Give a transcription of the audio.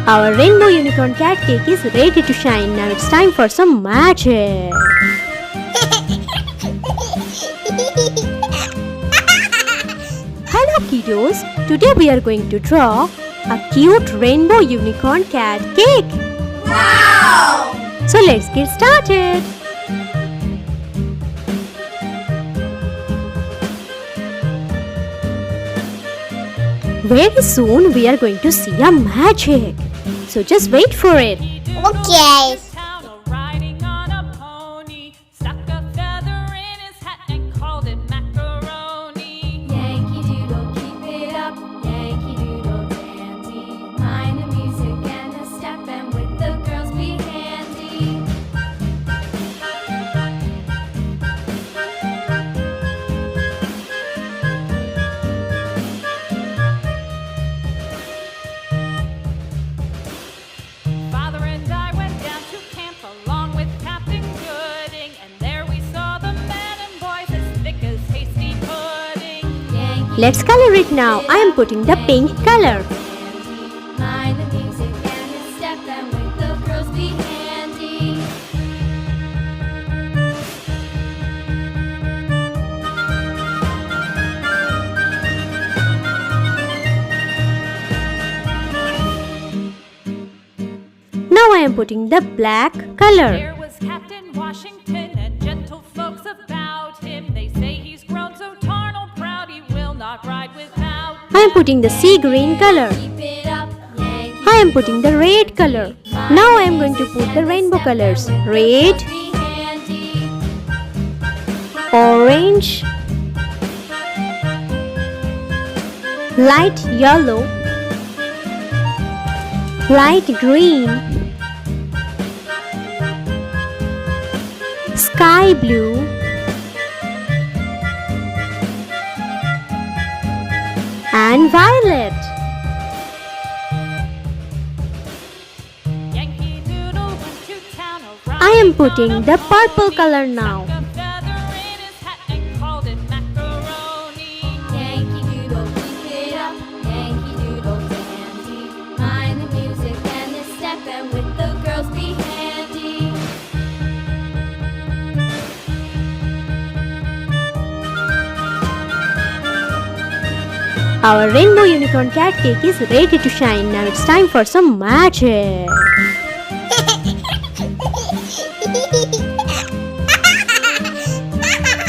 Our rainbow unicorn cat cake is ready to shine. Now it's time for some magic. Hello kiddos, today we are going to draw a cute rainbow unicorn cat cake. Wow! So let's get started. Very soon we are going to see a magic. So just wait for it. Okay. Let's color it now. I am putting the pink color. Now I am putting the black color. There was Captain Washington and gentle folks about him. They say he's grown so tarnal proud he will not ride without. I am putting the sea green color. I am putting the red color. Now I am going to put the rainbow colors. Red, orange, light yellow, light green, sky blue, and violet. Yankee Doodle went to town a I am putting the purple color now. a feather in his hat and called it macaroni. Yankee Doodle, keep it up. Yankee Doodle dandy. Mind the music and the step, and with the girls be handy. Our rainbow unicorn cat cake is ready to shine. Now it's time for some magic.